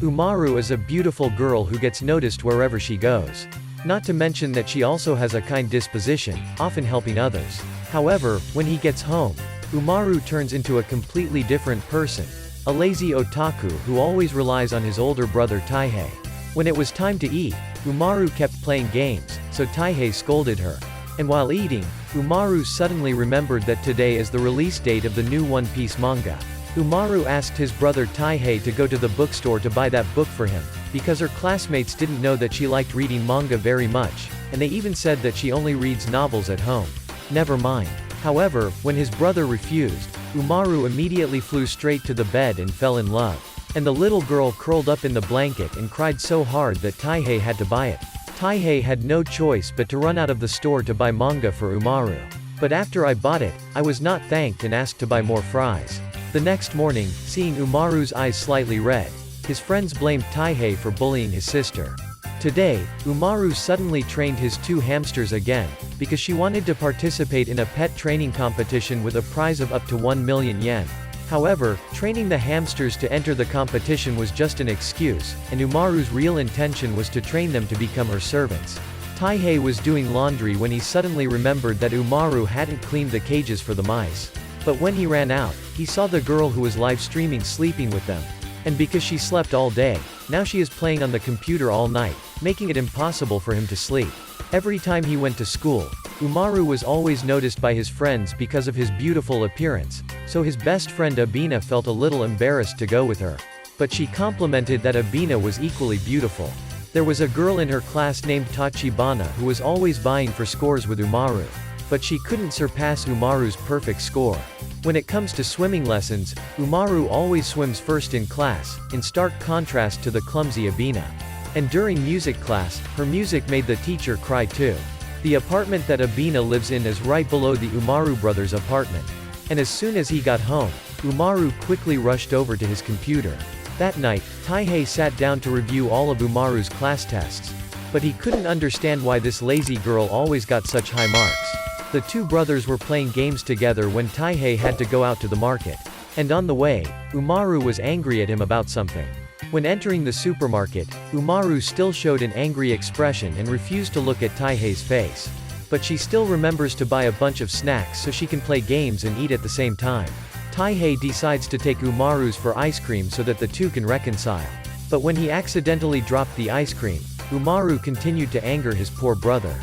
Umaru is a beautiful girl who gets noticed wherever she goes. Not to mention that she also has a kind disposition, often helping others. However, when he gets home, Umaru turns into a completely different person, a lazy otaku who always relies on his older brother Taihei. When it was time to eat, Umaru kept playing games, so Taihei scolded her. And while eating, Umaru suddenly remembered that today is the release date of the new One Piece manga. Umaru asked his brother Taihei to go to the bookstore to buy that book for him, because her classmates didn't know that she liked reading manga very much, and they even said that she only reads novels at home. Never mind. However, when his brother refused, Umaru immediately flew straight to the bed and fell in love. And the little girl curled up in the blanket and cried so hard that Taihei had to buy it. Taihei had no choice but to run out of the store to buy manga for Umaru. But after I bought it, I was not thanked and asked to buy more fries. The next morning, seeing Umaru's eyes slightly red, his friends blamed Taihei for bullying his sister. Today, Umaru suddenly trained his two hamsters again, because she wanted to participate in a pet training competition with a prize of up to 1 million yen. However, training the hamsters to enter the competition was just an excuse, and Umaru's real intention was to train them to become her servants. Taihei was doing laundry when he suddenly remembered that Umaru hadn't cleaned the cages for the mice. But when he ran out, he saw the girl who was live streaming sleeping with them. And because she slept all day, now she is playing on the computer all night, making it impossible for him to sleep. Every time he went to school, Umaru was always noticed by his friends because of his beautiful appearance, so his best friend Ebina felt a little embarrassed to go with her. But she complimented that Ebina was equally beautiful. There was a girl in her class named Tachibana who was always vying for scores with Umaru. But she couldn't surpass Umaru's perfect score. When it comes to swimming lessons, Umaru always swims first in class, in stark contrast to the clumsy Ebina. And during music class, her music made the teacher cry too. The apartment that Ebina lives in is right below the Umaru brothers' apartment. And as soon as he got home, Umaru quickly rushed over to his computer. That night, Taihei sat down to review all of Umaru's class tests. But he couldn't understand why this lazy girl always got such high marks. The two brothers were playing games together when Taihei had to go out to the market. And on the way, Umaru was angry at him about something. When entering the supermarket, Umaru still showed an angry expression and refused to look at Taihei's face. But she still remembers to buy a bunch of snacks so she can play games and eat at the same time. Taihei decides to take Umaru's for ice cream so that the two can reconcile. But when he accidentally dropped the ice cream, Umaru continued to anger his poor brother.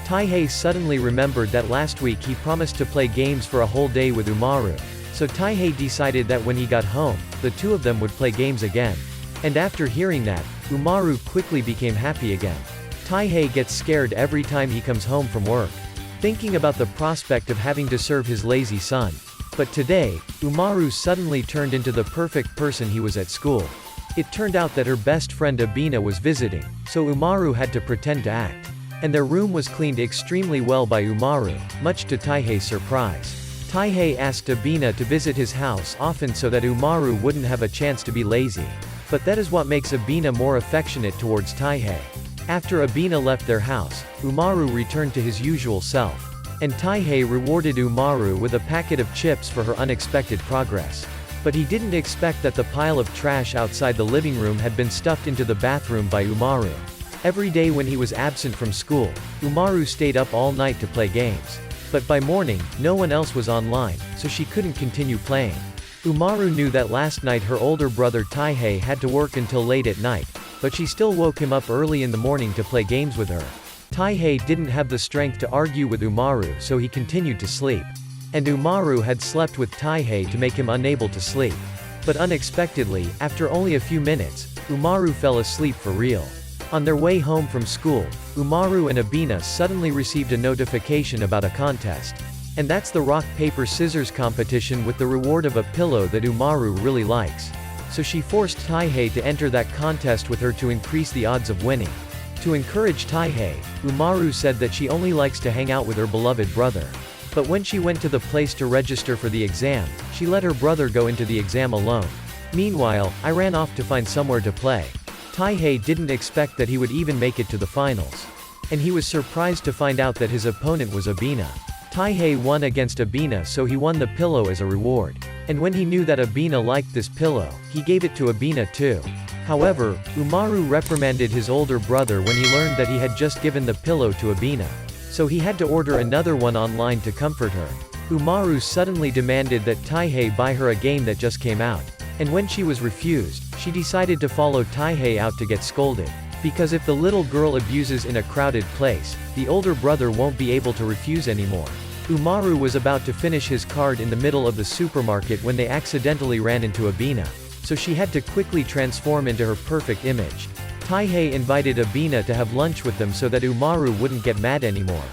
Taihei suddenly remembered that last week he promised to play games for a whole day with Umaru. So Taihei decided that when he got home, the two of them would play games again. And after hearing that, Umaru quickly became happy again. Taihei gets scared every time he comes home from work, thinking about the prospect of having to serve his lazy son. But today, Umaru suddenly turned into the perfect person he was at school. It turned out that her best friend Ebina was visiting, so Umaru had to pretend to act. And their room was cleaned extremely well by Umaru, much to Taihei's surprise. Taihei asked Ebina to visit his house often so that Umaru wouldn't have a chance to be lazy. But that is what makes Ebina more affectionate towards Taihei. After Ebina left their house, Umaru returned to his usual self. And Taihei rewarded Umaru with a packet of chips for her unexpected progress. But he didn't expect that the pile of trash outside the living room had been stuffed into the bathroom by Umaru. Every day when he was absent from school, Umaru stayed up all night to play games. But by morning, no one else was online, so she couldn't continue playing. Umaru knew that last night her older brother Taihei had to work until late at night, but she still woke him up early in the morning to play games with her. Taihei didn't have the strength to argue with Umaru, so he continued to sleep. And Umaru had slept with Taihei to make him unable to sleep. But unexpectedly, after only a few minutes, Umaru fell asleep for real. On their way home from school, Umaru and Ebina suddenly received a notification about a contest. And that's the rock-paper-scissors competition with the reward of a pillow that Umaru really likes. So she forced Taihei to enter that contest with her to increase the odds of winning. To encourage Taihei, Umaru said that she only likes to hang out with her beloved brother. But when she went to the place to register for the exam, she let her brother go into the exam alone. Meanwhile, I ran off to find somewhere to play. Taihei didn't expect that he would even make it to the finals. And he was surprised to find out that his opponent was Ebina. Taihei won against Ebina, so he won the pillow as a reward. And when he knew that Ebina liked this pillow, he gave it to Ebina too. However, Umaru reprimanded his older brother when he learned that he had just given the pillow to Ebina. So he had to order another one online to comfort her. Umaru suddenly demanded that Taihei buy her a game that just came out. And when she was refused, she decided to follow Taihei out to get scolded. Because if the little girl abuses in a crowded place, the older brother won't be able to refuse anymore. Umaru was about to finish his card in the middle of the supermarket when they accidentally ran into Ebina. So she had to quickly transform into her perfect image. Taihei invited Ebina to have lunch with them so that Umaru wouldn't get mad anymore.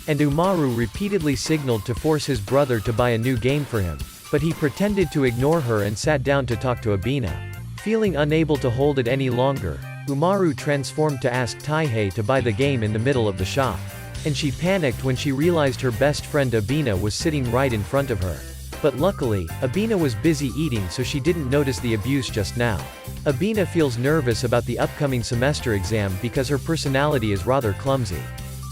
And Umaru repeatedly signaled to force his brother to buy a new game for him. But he pretended to ignore her and sat down to talk to Ebina. Feeling unable to hold it any longer, Umaru transformed to ask Taihei to buy the game in the middle of the shop. And she panicked when she realized her best friend Ebina was sitting right in front of her. But luckily, Ebina was busy eating so she didn't notice the abuse just now. Ebina feels nervous about the upcoming semester exam because her personality is rather clumsy.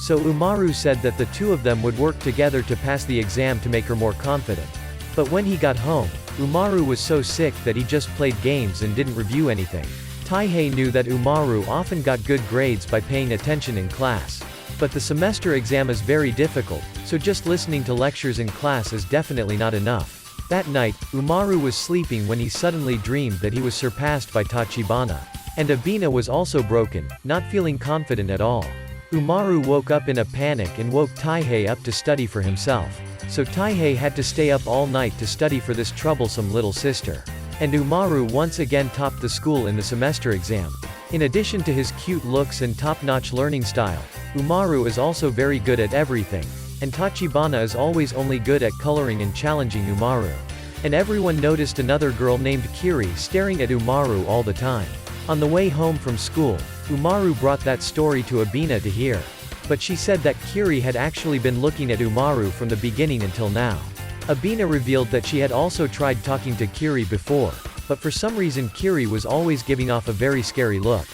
So Umaru said that the two of them would work together to pass the exam to make her more confident. But when he got home, Umaru was so sick that he just played games and didn't review anything. Taihei knew that Umaru often got good grades by paying attention in class. But the semester exam is very difficult, so just listening to lectures in class is definitely not enough. That night, Umaru was sleeping when he suddenly dreamed that he was surpassed by Tachibana. And Ebina was also broken, not feeling confident at all. Umaru woke up in a panic and woke Taihei up to study for himself. So Taihei had to stay up all night to study for this troublesome little sister. And Umaru once again topped the school in the semester exam. In addition to his cute looks and top-notch learning style, Umaru is also very good at everything. And Tachibana is always only good at coloring and challenging Umaru. And everyone noticed another girl named Kirie staring at Umaru all the time. On the way home from school, Umaru brought that story to Ebina to hear. But she said that Kirie had actually been looking at Umaru from the beginning until now. Ebina revealed that she had also tried talking to Kirie before, but for some reason Kirie was always giving off a very scary look.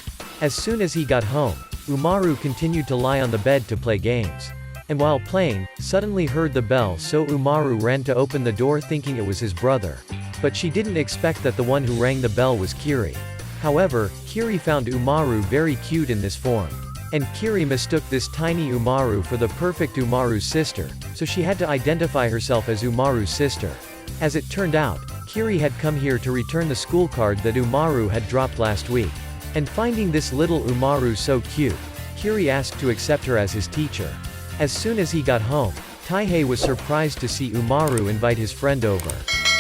As soon as he got home, Umaru continued to lie on the bed to play games. And while playing, suddenly heard the bell, so Umaru ran to open the door thinking it was his brother. But she didn't expect that the one who rang the bell was Kirie. However, Kirie found Umaru very cute in this form. And Kirie mistook this tiny Umaru for the perfect Umaru's sister, so she had to identify herself as Umaru's sister. As it turned out, Kirie had come here to return the school card that Umaru had dropped last week. And finding this little Umaru so cute, Kirie asked to accept her as his teacher. As soon as he got home, Taihei was surprised to see Umaru invite his friend over.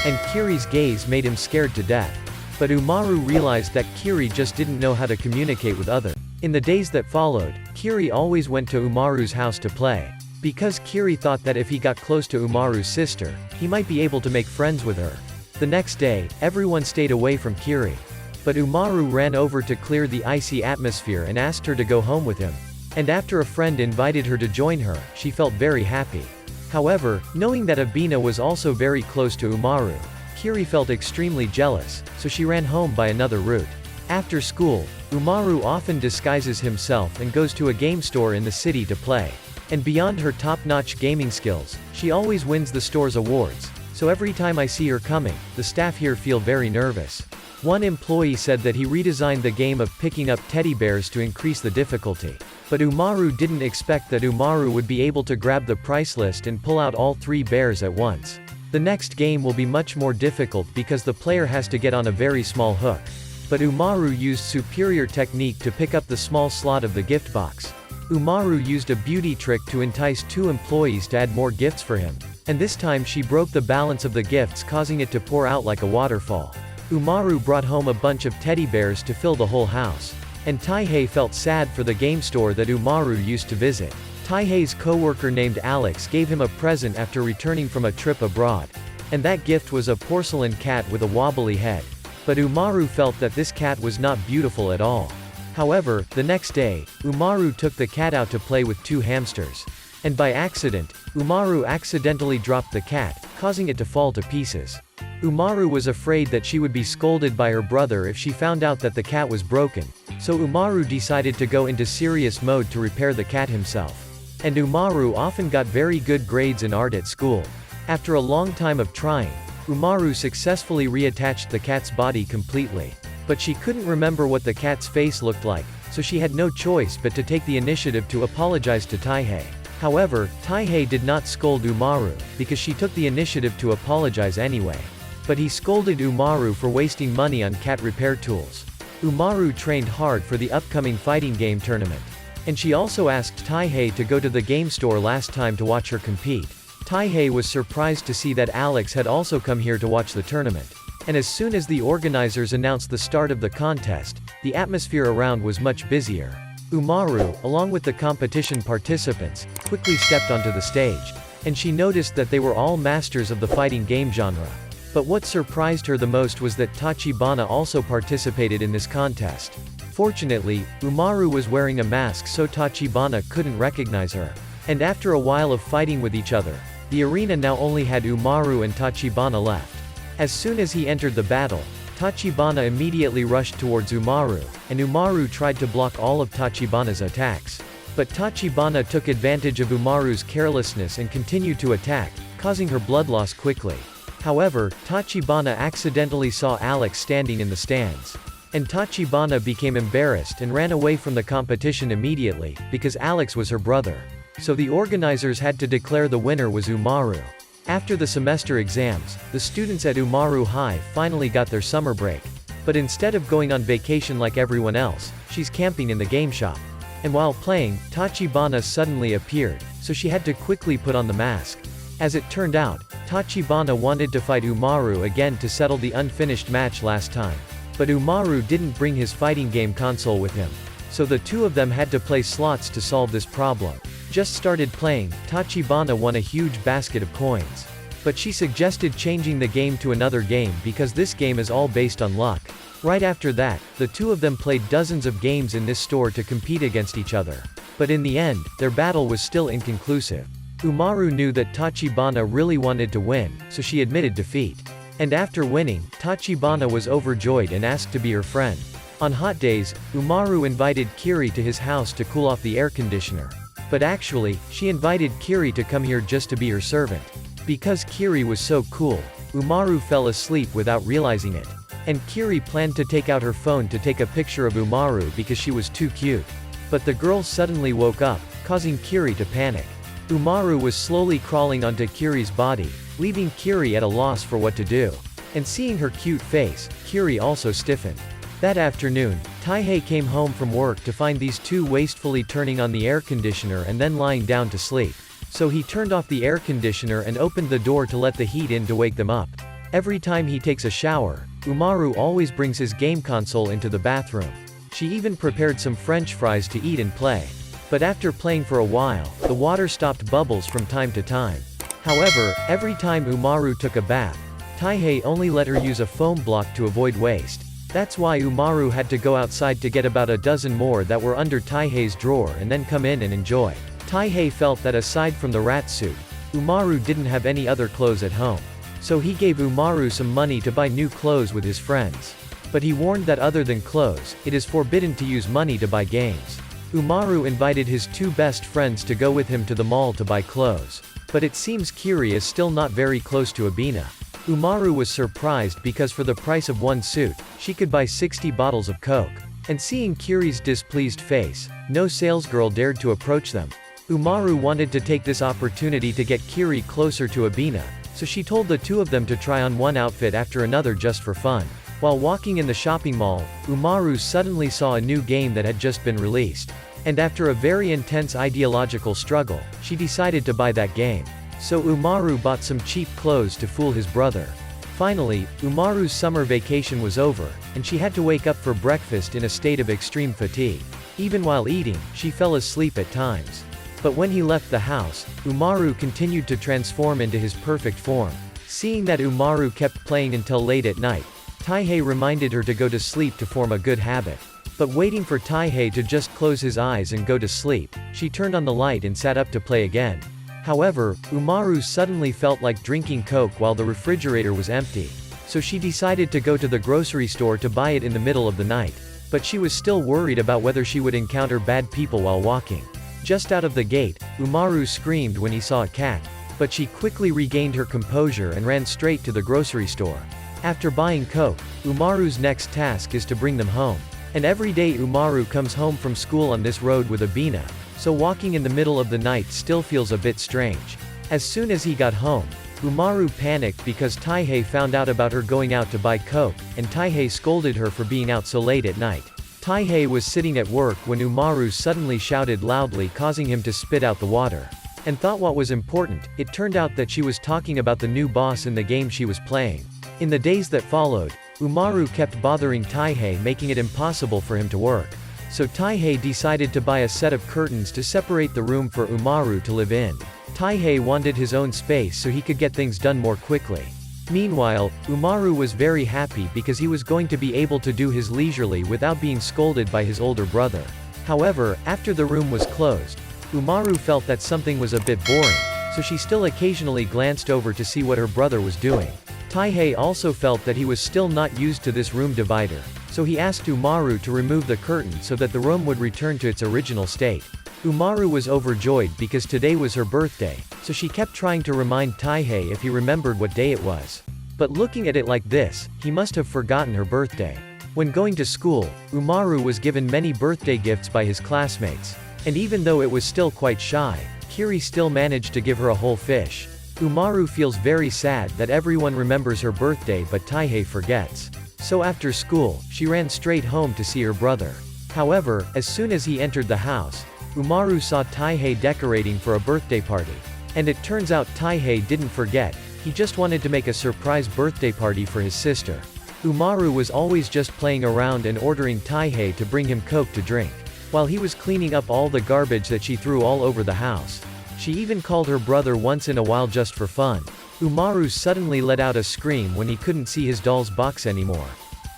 And Kirie's gaze made him scared to death. But Umaru realized that Kirie just didn't know how to communicate with others. In the days that followed, Kirie always went to Umaru's house to play. Because Kirie thought that if he got close to Umaru's sister, he might be able to make friends with her. The next day, everyone stayed away from Kirie. But Umaru ran over to clear the icy atmosphere and asked her to go home with him. And after a friend invited her to join her, she felt very happy. However, knowing that Ebina was also very close to Umaru, Kirie felt extremely jealous, so she ran home by another route. After school, Umaru often disguises himself and goes to a game store in the city to play. And beyond her top-notch gaming skills, she always wins the store's awards. So every time I see her coming, the staff here feel very nervous. One employee said that he redesigned the game of picking up teddy bears to increase the difficulty. But Umaru didn't expect that Umaru would be able to grab the price list and pull out all 3 bears at once. The next game will be much more difficult because the player has to get on a very small hook. But Umaru used superior technique to pick up the small slot of the gift box. Umaru used a beauty trick to entice 2 employees to add more gifts for him. And this time she broke the balance of the gifts, causing it to pour out like a waterfall. Umaru brought home a bunch of teddy bears to fill the whole house. And Taihei felt sad for the game store that Umaru used to visit. Taihei's co-worker named Alex gave him a present after returning from a trip abroad. And that gift was a porcelain cat with a wobbly head. But Umaru felt that this cat was not beautiful at all. However, the next day, Umaru took the cat out to play with 2 hamsters. And by accident, Umaru accidentally dropped the cat, causing it to fall to pieces. Umaru was afraid that she would be scolded by her brother if she found out that the cat was broken. So Umaru decided to go into serious mode to repair the cat himself. And Umaru often got very good grades in art at school. After a long time of trying, Umaru successfully reattached the cat's body completely. But she couldn't remember what the cat's face looked like, so she had no choice but to take the initiative to apologize to Taihei. However, Taihei did not scold Umaru, because she took the initiative to apologize anyway. But he scolded Umaru for wasting money on cat repair tools. Umaru trained hard for the upcoming fighting game tournament. And she also asked Taihei to go to the game store last time to watch her compete. Taihei was surprised to see that Alex had also come here to watch the tournament. And as soon as the organizers announced the start of the contest, the atmosphere around was much busier. Umaru, along with the competition participants, quickly stepped onto the stage. And she noticed that they were all masters of the fighting game genre. But what surprised her the most was that Tachibana also participated in this contest. Fortunately, Umaru was wearing a mask so Tachibana couldn't recognize her. And after a while of fighting with each other, the arena now only had Umaru and Tachibana left. As soon as he entered the battle, Tachibana immediately rushed towards Umaru, and Umaru tried to block all of Tachibana's attacks. But Tachibana took advantage of Umaru's carelessness and continued to attack, causing her blood loss quickly. However, Tachibana accidentally saw Alex standing in the stands. And Tachibana became embarrassed and ran away from the competition immediately, because Alex was her brother. So the organizers had to declare the winner was Umaru. After the semester exams, the students at Umaru High finally got their summer break. But instead of going on vacation like everyone else, she's camping in the game shop. And while playing, Tachibana suddenly appeared, so she had to quickly put on the mask. As it turned out, Tachibana wanted to fight Umaru again to settle the unfinished match last time. But Umaru didn't bring his fighting game console with him. So the two of them had to play slots to solve this problem. Just started playing, Tachibana won a huge basket of coins. But she suggested changing the game to another game because this game is all based on luck. Right after that, the two of them played dozens of games in this store to compete against each other. But in the end, their battle was still inconclusive. Umaru knew that Tachibana really wanted to win, so she admitted defeat. And after winning, Tachibana was overjoyed and asked to be her friend. On hot days, Umaru invited Kirie to his house to cool off the air conditioner. But actually, she invited Kirie to come here just to be her servant. Because Kirie was so cool, Umaru fell asleep without realizing it. And Kirie planned to take out her phone to take a picture of Umaru because she was too cute. But the girl suddenly woke up, causing Kirie to panic. Umaru was slowly crawling onto Kirie's body, leaving Kirie at a loss for what to do. And seeing her cute face, Kirie also stiffened. That afternoon, Taihei came home from work to find these two wastefully turning on the air conditioner and then lying down to sleep. So he turned off the air conditioner and opened the door to let the heat in to wake them up. Every time he takes a shower, Umaru always brings his game console into the bathroom. She even prepared some French fries to eat and play. But after playing for a while, the water stopped bubbles from time to time. However, every time Umaru took a bath, Taihei only let her use a foam block to avoid waste. That's why Umaru had to go outside to get about a dozen more that were under Taihei's drawer and then come in and enjoy. Taihei felt that aside from the rat suit, Umaru didn't have any other clothes at home. So he gave Umaru some money to buy new clothes with his friends. But he warned that other than clothes, it is forbidden to use money to buy games. Umaru invited his two best friends to go with him to the mall to buy clothes. But it seems Kirie is still not very close to Ebina. Umaru was surprised because for the price of one suit, she could buy 60 bottles of Coke. And seeing Kirie's displeased face, no salesgirl dared to approach them. Umaru wanted to take this opportunity to get Kirie closer to Ebina, so she told the two of them to try on one outfit after another just for fun. While walking in the shopping mall, Umaru suddenly saw a new game that had just been released. And after a very intense ideological struggle, she decided to buy that game. So Umaru bought some cheap clothes to fool his brother. Finally, Umaru's summer vacation was over, and she had to wake up for breakfast in a state of extreme fatigue. Even while eating, she fell asleep at times. But when he left the house, Umaru continued to transform into his perfect form. Seeing that Umaru kept playing until late at night, Taihei reminded her to go to sleep to form a good habit. But waiting for Taihei to just close his eyes and go to sleep, she turned on the light and sat up to play again. However, Umaru suddenly felt like drinking Coke while the refrigerator was empty. So she decided to go to the grocery store to buy it in the middle of the night. But she was still worried about whether she would encounter bad people while walking. Just out of the gate, Umaru screamed when he saw a cat. But she quickly regained her composure and ran straight to the grocery store. After buying Coke, Umaru's next task is to bring them home. And every day Umaru comes home from school on this road with Ebina, so walking in the middle of the night still feels a bit strange. As soon as he got home, Umaru panicked because Taihei found out about her going out to buy coke, and Taihei scolded her for being out so late at night. Taihei was sitting at work when Umaru suddenly shouted loudly, causing him to spit out the water. And thought what was important, it turned out that she was talking about the new boss in the game she was playing. In the days that followed, Umaru kept bothering Taihei, making it impossible for him to work. So Taihei decided to buy a set of curtains to separate the room for Umaru to live in. Taihei wanted his own space so he could get things done more quickly. Meanwhile, Umaru was very happy because he was going to be able to do his leisurely without being scolded by his older brother. However, after the room was closed, Umaru felt that something was a bit boring, so she still occasionally glanced over to see what her brother was doing. Taihei also felt that he was still not used to this room divider, so he asked Umaru to remove the curtain so that the room would return to its original state. Umaru was overjoyed because today was her birthday, so she kept trying to remind Taihei if he remembered what day it was. But looking at it like this, he must have forgotten her birthday. When going to school, Umaru was given many birthday gifts by his classmates. And even though it was still quite shy, Kirie still managed to give her a whole fish. Umaru feels very sad that everyone remembers her birthday but Taihei forgets. So after school, she ran straight home to see her brother. However, as soon as he entered the house, Umaru saw Taihei decorating for a birthday party. And it turns out Taihei didn't forget, he just wanted to make a surprise birthday party for his sister. Umaru was always just playing around and ordering Taihei to bring him coke to drink. While he was cleaning up all the garbage that she threw all over the house. She even called her brother once in a while just for fun. Umaru suddenly let out a scream when he couldn't see his doll's box anymore.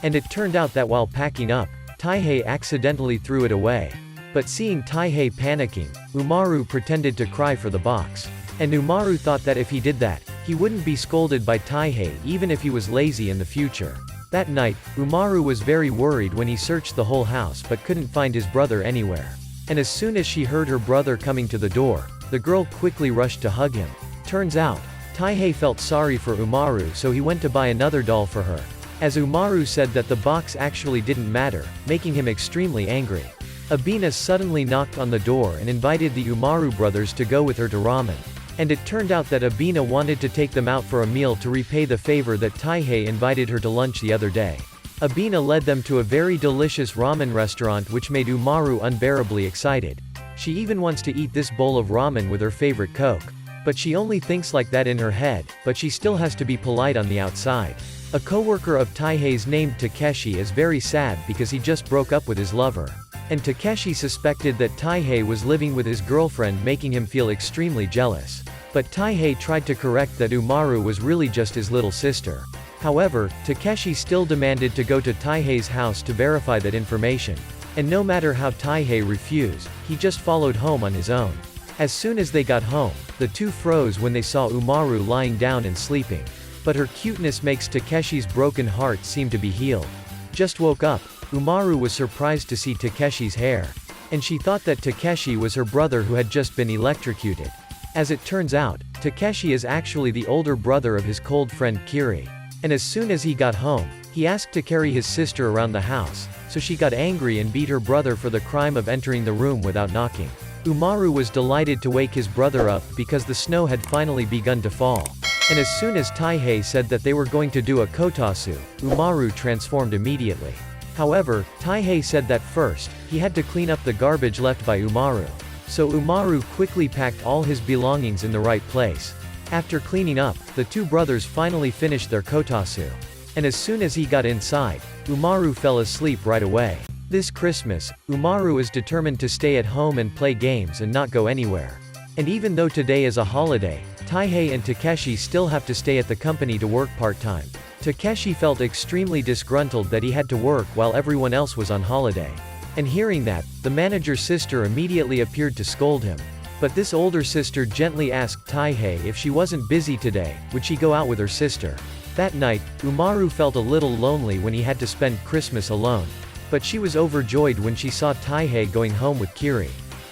And it turned out that while packing up, Taihei accidentally threw it away. But seeing Taihei panicking, Umaru pretended to cry for the box. And Umaru thought that if he did that, he wouldn't be scolded by Taihei even if he was lazy in the future. That night, Umaru was very worried when he searched the whole house but couldn't find his brother anywhere. And as soon as she heard her brother coming to the door, the girl quickly rushed to hug him. Turns out, Taihei felt sorry for Umaru, so he went to buy another doll for her. As Umaru said that the box actually didn't matter, making him extremely angry. Ebina suddenly knocked on the door and invited the Umaru brothers to go with her to ramen. And it turned out that Ebina wanted to take them out for a meal to repay the favor that Taihei invited her to lunch the other day. Ebina led them to a very delicious ramen restaurant which made Umaru unbearably excited. She even wants to eat this bowl of ramen with her favorite coke. But she only thinks like that in her head, but she still has to be polite on the outside. A co-worker of Taihei's named Takeshi is very sad because he just broke up with his lover. And Takeshi suspected that Taihei was living with his girlfriend, making him feel extremely jealous. But Taihei tried to correct that Umaru was really just his little sister. However, Takeshi still demanded to go to Taihei's house to verify that information. And no matter how Taihei refused, he just followed home on his own. As soon as they got home, the two froze when they saw Umaru lying down and sleeping. But her cuteness makes Takeshi's broken heart seem to be healed. Just woke up, Umaru was surprised to see Takeshi's hair. And she thought that Takeshi was her brother who had just been electrocuted. As it turns out, Takeshi is actually the older brother of his cold friend Kirie. And as soon as he got home, he asked to carry his sister around the house, so she got angry and beat her brother for the crime of entering the room without knocking. Umaru was delighted to wake his brother up because the snow had finally begun to fall. And as soon as Taihei said that they were going to do a kotatsu, Umaru transformed immediately. However, Taihei said that first, he had to clean up the garbage left by Umaru. So Umaru quickly packed all his belongings in the right place. After cleaning up, the two brothers finally finished their kotatsu. And as soon as he got inside, Umaru fell asleep right away. This Christmas, Umaru is determined to stay at home and play games and not go anywhere. And even though today is a holiday, Taihei and Takeshi still have to stay at the company to work part-time. Takeshi felt extremely disgruntled that he had to work while everyone else was on holiday. And hearing that, the manager's sister immediately appeared to scold him. But this older sister gently asked Taihei if she wasn't busy today, would she go out with her sister. That night, Umaru felt a little lonely when he had to spend Christmas alone. But she was overjoyed when she saw Taihei going home with Kirie.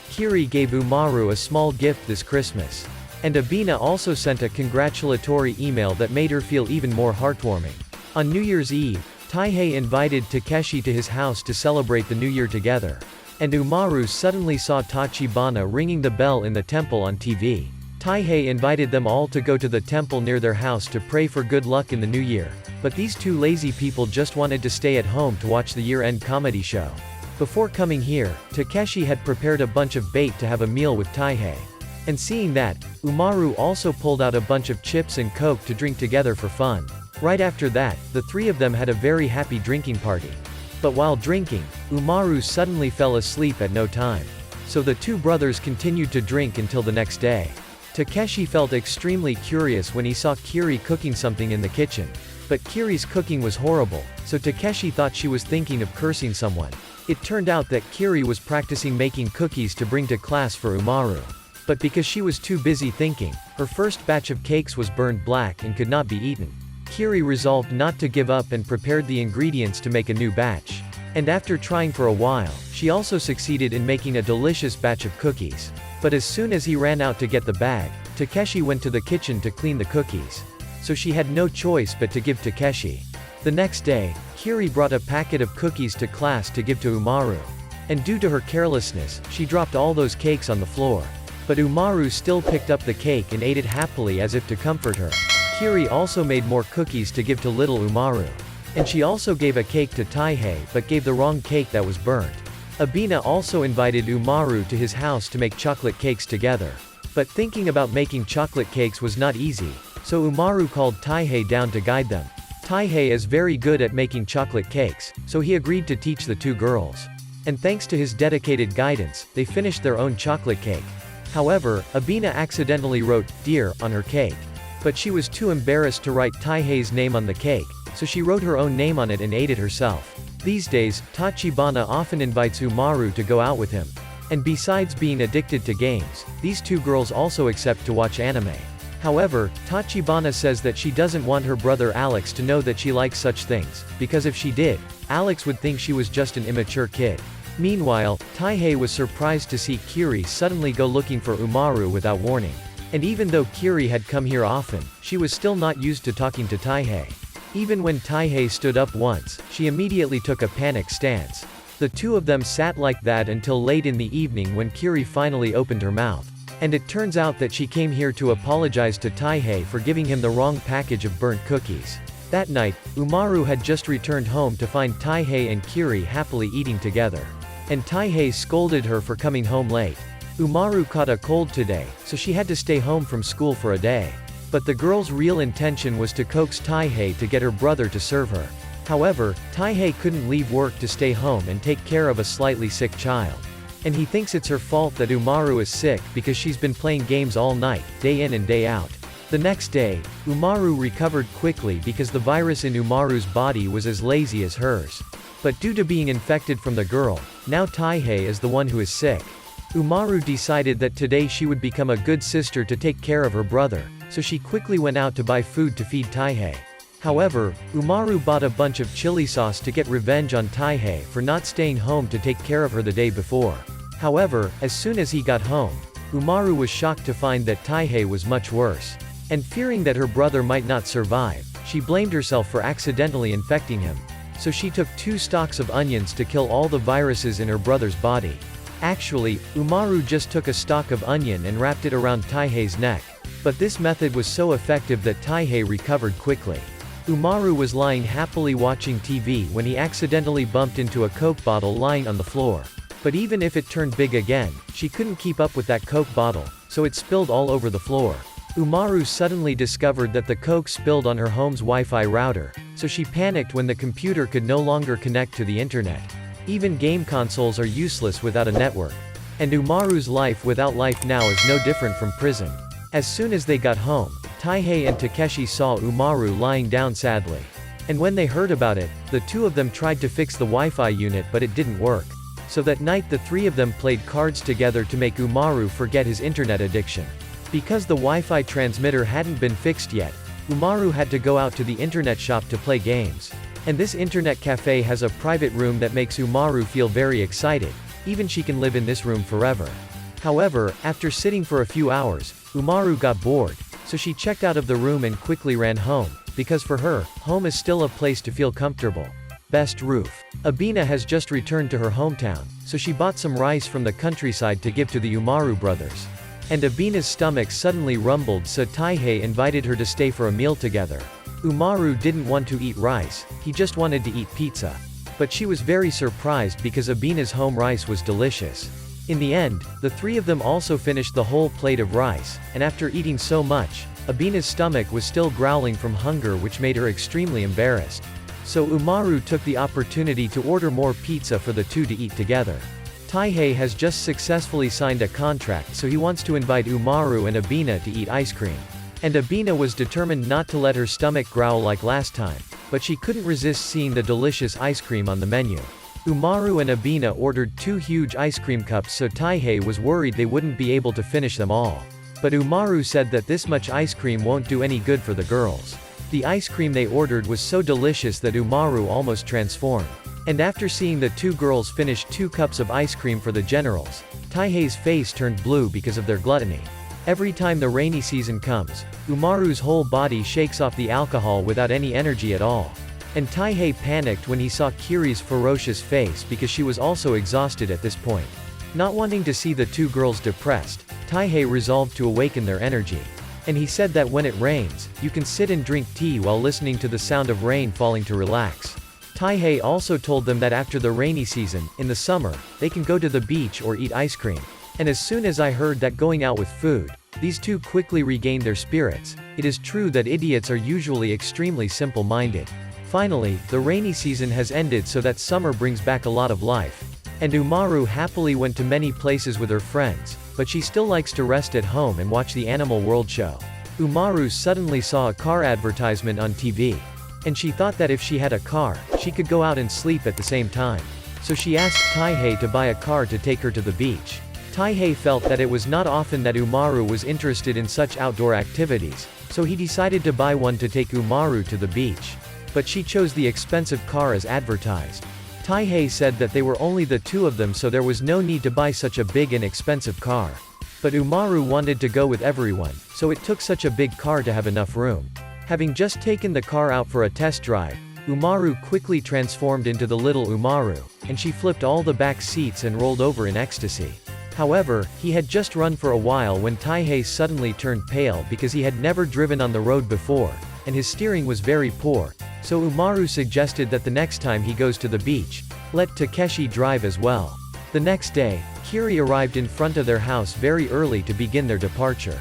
Kirie gave Umaru a small gift this Christmas. And Ebina also sent a congratulatory email that made her feel even more heartwarming. On New Year's Eve, Taihei invited Takeshi to his house to celebrate the new year together. And Umaru suddenly saw Tachibana ringing the bell in the temple on TV. Taihei invited them all to go to the temple near their house to pray for good luck in the new year. But these two lazy people just wanted to stay at home to watch the year-end comedy show. Before coming here, Takeshi had prepared a bunch of bait to have a meal with Taihei. And seeing that, Umaru also pulled out a bunch of chips and coke to drink together for fun. Right after that, the three of them had a very happy drinking party. But while drinking, Umaru suddenly fell asleep at no time. So the two brothers continued to drink until the next day. Takeshi felt extremely curious when he saw Kirie cooking something in the kitchen. But Kirie's cooking was horrible, so Takeshi thought she was thinking of cursing someone. It turned out that Kirie was practicing making cookies to bring to class for Umaru. But because she was too busy thinking, her first batch of cakes was burned black and could not be eaten. Kirie resolved not to give up and prepared the ingredients to make a new batch. And after trying for a while, she also succeeded in making a delicious batch of cookies. But as soon as he ran out to get the bag, Takeshi went to the kitchen to clean the cookies. So she had no choice but to give Takeshi. The next day, Kirie brought a packet of cookies to class to give to Umaru. And due to her carelessness, she dropped all those cakes on the floor. But Umaru still picked up the cake and ate it happily as if to comfort her. Kirie also made more cookies to give to little Umaru. And she also gave a cake to Taihei but gave the wrong cake that was burnt. Ebina also invited Umaru to his house to make chocolate cakes together. But thinking about making chocolate cakes was not easy, so Umaru called Taihei down to guide them. Taihei is very good at making chocolate cakes, so he agreed to teach the two girls. And thanks to his dedicated guidance, they finished their own chocolate cake. However, Ebina accidentally wrote, "Dear," on her cake. But she was too embarrassed to write Taihei's name on the cake, so she wrote her own name on it and ate it herself. These days, Tachibana often invites Umaru to go out with him. And besides being addicted to games, these two girls also accept to watch anime. However, Tachibana says that she doesn't want her brother Alex to know that she likes such things, because if she did, Alex would think she was just an immature kid. Meanwhile, Taihei was surprised to see Kirie suddenly go looking for Umaru without warning. And even though Kirie had come here often, she was still not used to talking to Taihei. Even when Taihei stood up once, she immediately took a panic stance. The two of them sat like that until late in the evening when Kirie finally opened her mouth. And it turns out that she came here to apologize to Taihei for giving him the wrong package of burnt cookies. That night, Umaru had just returned home to find Taihei and Kirie happily eating together. And Taihei scolded her for coming home late. Umaru caught a cold today, so she had to stay home from school for a day. But the girl's real intention was to coax Taihei to get her brother to serve her. However, Taihei couldn't leave work to stay home and take care of a slightly sick child. And he thinks it's her fault that Umaru is sick because she's been playing games all night, day in and day out. The next day, Umaru recovered quickly because the virus in Umaru's body was as lazy as hers. But due to being infected from the girl, now Taihei is the one who is sick. Umaru decided that today she would become a good sister to take care of her brother, so she quickly went out to buy food to feed Taihei. However, Umaru bought a bunch of chili sauce to get revenge on Taihei for not staying home to take care of her the day before. However, as soon as he got home, Umaru was shocked to find that Taihei was much worse. And fearing that her brother might not survive, she blamed herself for accidentally infecting him. So she took 2 stalks of onions to kill all the viruses in her brother's body. Actually, Umaru just took a stalk of onion and wrapped it around Taihei's neck. But this method was so effective that Taihei recovered quickly. Umaru was lying happily watching TV when he accidentally bumped into a Coke bottle lying on the floor. But even if it turned big again, she couldn't keep up with that Coke bottle, so it spilled all over the floor. Umaru suddenly discovered that the Coke spilled on her home's Wi-Fi router, so she panicked when the computer could no longer connect to the internet. Even game consoles are useless without a network. And Umaru's life without life now is no different from prison. As soon as they got home, Taihei and Takeshi saw Umaru lying down sadly. And when they heard about it, the two of them tried to fix the Wi-Fi unit but it didn't work. So that night the three of them played cards together to make Umaru forget his internet addiction. Because the Wi-Fi transmitter hadn't been fixed yet, Umaru had to go out to the internet shop to play games. And this internet cafe has a private room that makes Umaru feel very excited, even she can live in this room forever. However, after sitting for a few hours, Umaru got bored, so she checked out of the room and quickly ran home, because for her, home is still a place to feel comfortable. Best roof. Ebina has just returned to her hometown, so she bought some rice from the countryside to give to the Umaru brothers. And Ebina's stomach suddenly rumbled, so Taihei invited her to stay for a meal together. Umaru didn't want to eat rice, he just wanted to eat pizza. But she was very surprised because Ebina's home rice was delicious. In the end, the three of them also finished the whole plate of rice, and after eating so much, Ebina's stomach was still growling from hunger, which made her extremely embarrassed. So Umaru took the opportunity to order more pizza for the two to eat together. Taihei has just successfully signed a contract, so he wants to invite Umaru and Ebina to eat ice cream. And Ebina was determined not to let her stomach growl like last time, but she couldn't resist seeing the delicious ice cream on the menu. Umaru and Ebina ordered 2 huge ice cream cups, so Taihei was worried they wouldn't be able to finish them all. But Umaru said that this much ice cream won't do any good for the girls. The ice cream they ordered was so delicious that Umaru almost transformed. And after seeing the 2 girls finish 2 cups of ice cream for the generals, Taihei's face turned blue because of their gluttony. Every time the rainy season comes, Umaru's whole body shakes off the alcohol without any energy at all. And Taihei panicked when he saw Kirie's ferocious face because she was also exhausted at this point. Not wanting to see the 2 girls depressed, Taihei resolved to awaken their energy. And he said that when it rains, you can sit and drink tea while listening to the sound of rain falling to relax. Taihei also told them that after the rainy season, in the summer, they can go to the beach or eat ice cream. And as soon as I heard that going out with food, these 2 quickly regained their spirits. It is true that idiots are usually extremely simple-minded. Finally, the rainy season has ended, so that summer brings back a lot of life. And Umaru happily went to many places with her friends, but she still likes to rest at home and watch the Animal World show. Umaru suddenly saw a car advertisement on TV. And she thought that if she had a car, she could go out and sleep at the same time. So she asked Taihei to buy a car to take her to the beach. Taihei felt that it was not often that Umaru was interested in such outdoor activities, so he decided to buy one to take Umaru to the beach. But she chose the expensive car as advertised. Taihei said that they were only the 2 of them, so there was no need to buy such a big and expensive car. But Umaru wanted to go with everyone, so it took such a big car to have enough room. Having just taken the car out for a test drive, Umaru quickly transformed into the little Umaru, and she flipped all the back seats and rolled over in ecstasy. However, he had just run for a while when Taihei suddenly turned pale because he had never driven on the road before, and his steering was very poor. So Umaru suggested that the next time he goes to the beach, let Takeshi drive as well. The next day, Kirie arrived in front of their house very early to begin their departure.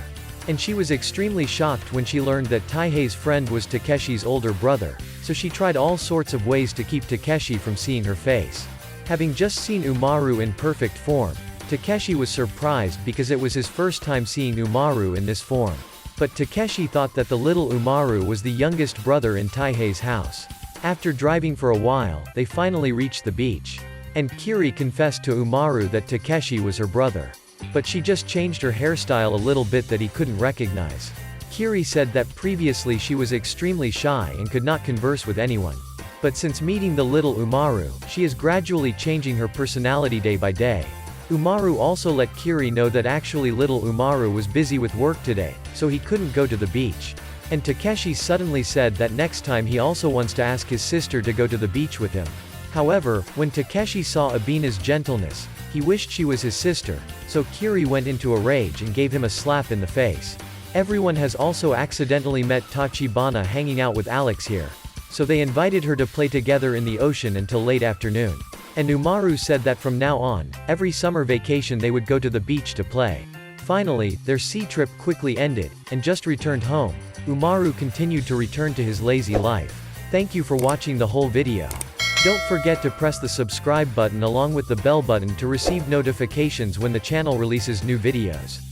And she was extremely shocked when she learned that Taihei's friend was Takeshi's older brother, so she tried all sorts of ways to keep Takeshi from seeing her face. Having just seen Umaru in perfect form, Takeshi was surprised because it was his first time seeing Umaru in this form. But Takeshi thought that the little Umaru was the youngest brother in Taihei's house. After driving for a while, they finally reached the beach. And Kirie confessed to Umaru that Takeshi was her brother. But she just changed her hairstyle a little bit that he couldn't recognize. Kirie said that previously she was extremely shy and could not converse with anyone. But since meeting the little Umaru, she is gradually changing her personality day by day. Umaru also let Kirie know that actually little Umaru was busy with work today, so he couldn't go to the beach. And Takeshi suddenly said that next time he also wants to ask his sister to go to the beach with him. However, when Takeshi saw Ebina's gentleness, he wished she was his sister, so Kirie went into a rage and gave him a slap in the face. Everyone has also accidentally met Tachibana hanging out with Alex here. So they invited her to play together in the ocean until late afternoon. And Umaru said that from now on, every summer vacation they would go to the beach to play. Finally, their sea trip quickly ended, and just returned home. Umaru continued to return to his lazy life. Thank you for watching the whole video. Don't forget to press the subscribe button along with the bell button to receive notifications when the channel releases new videos.